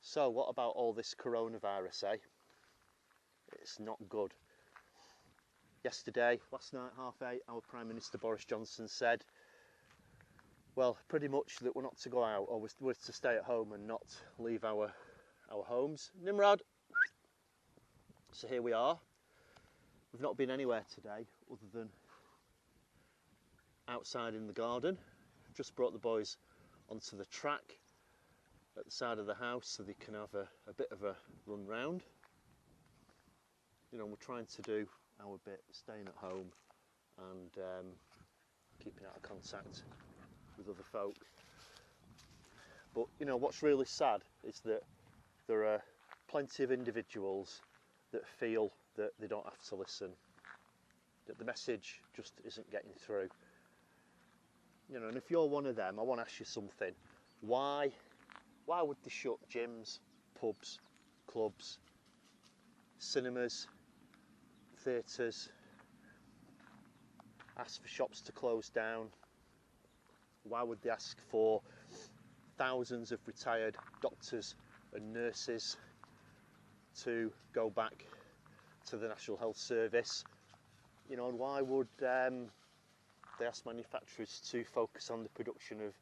So what about all this coronavirus, eh? It's not good. Yesterday, last night, 8:30, our Prime Minister Boris Johnson said, well, pretty much that we're not to go out, or we're to stay at home and not leave our homes. Nimrod! So here we are. We've not been anywhere today other than outside in the garden. Just brought the boys onto the track at the side of the house so they can have a bit of a run round. You know, we're trying to do our bit, staying at home and keeping out of contact with other folk. But you know, what's really sad is that there are plenty of individuals that feel that they don't have to listen, that the message just isn't getting through. You know, and if you're one of them, I want to ask you something. Why would they shut gyms, pubs, clubs, cinemas, theatres, ask for shops to close down? Why would they ask for thousands of retired doctors and nurses to go back to the National Health Service? You know, and why would they ask manufacturers to focus on the production of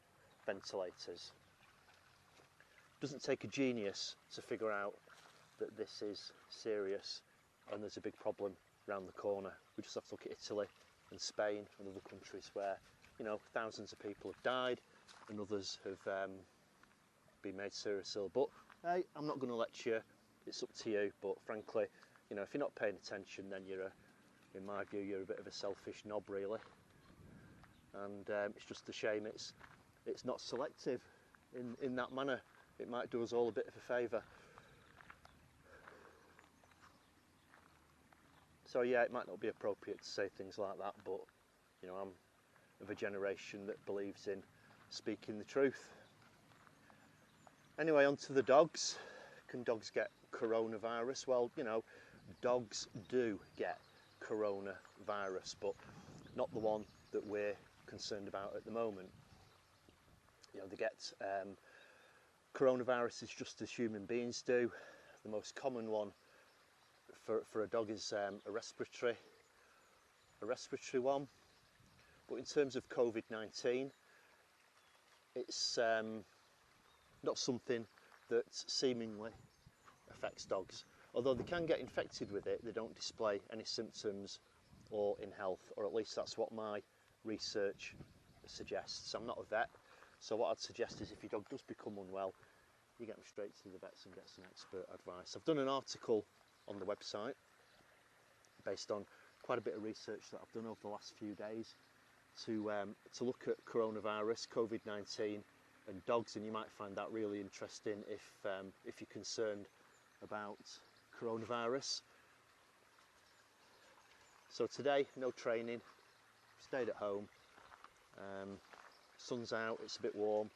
ventilators? It doesn't take a genius to figure out that this is serious and there's a big problem around the corner. We just have to look at Italy and Spain and other countries where, you know, thousands of people have died and others have been made serious ill. But hey, I'm not going to lecture, it's up to you. But frankly, you know, if you're not paying attention, then in my view, you're a bit of a selfish knob, really. And it's just a shame it's not selective in that manner. It might do us all a bit of a favour. So yeah, it might not be appropriate to say things like that, but you know, I'm of a generation that believes in speaking the truth. Anyway, on to the dogs. Can dogs get coronavirus? Well, you know, dogs do get coronavirus, but not the one that we're concerned about at the moment. You know, they get coronaviruses just as human beings do. The most common one for a dog is a respiratory one. But in terms of COVID-19, it's not something that seemingly affects dogs. Although they can get infected with it, they don't display any symptoms or in health, or at least that's what my research suggests. I'm not a vet, so what I'd suggest is if your dog does become unwell, you get them straight to the vets and get some expert advice. I've done an article on the website based on quite a bit of research that I've done over the last few days to look at coronavirus, COVID-19 and dogs, and you might find that really interesting if you're concerned about coronavirus. So today, no training, stayed at home, sun's out, it's a bit warm,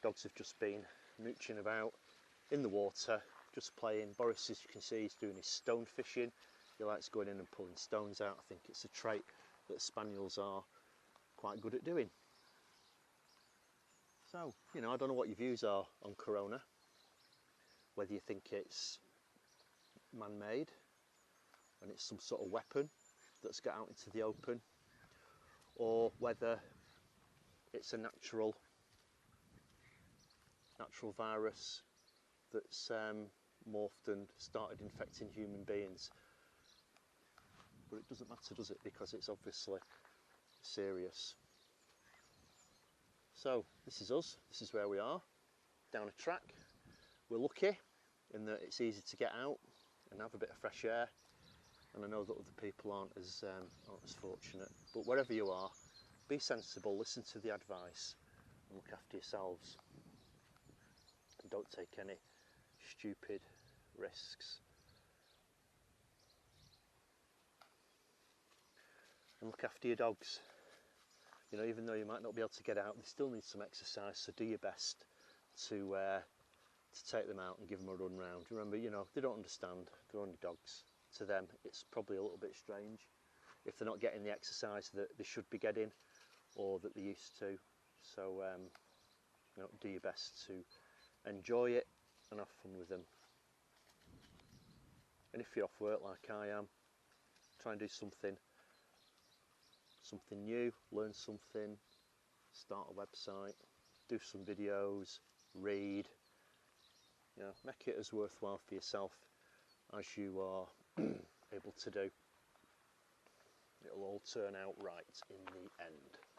dogs have just been mooching about in the water, just playing. Boris, as you can see, is doing his stone fishing. He likes going in and pulling stones out. I think it's a trait that Spaniels are quite good at doing. So, you know, I don't know what your views are on corona, whether you think it's man-made and it's some sort of weapon that's got out into the open, or whether it's a natural virus that's morphed and started infecting human beings. But it doesn't matter, does it? Because it's obviously serious. So this is us, this is where we are, down a track. We're lucky in that it's easy to get out and have a bit of fresh air, and I know that other people aren't as fortunate. But wherever you are, be sensible, listen to the advice and look after yourselves. And don't take any stupid risks. And look after your dogs. You know, even though you might not be able to get out, they still need some exercise, so do your best to take them out and give them a run round. Remember, you know, they don't understand, they're only dogs. To them, it's probably a little bit strange if they're not getting the exercise that they should be getting or that they used to. So, you know, do your best to enjoy it and have fun with them. And if you're off work like I am, try and do something new, learn something, start a website, do some videos, read, you know, make it as worthwhile for yourself as you are able to do. It'll all turn out right in the end.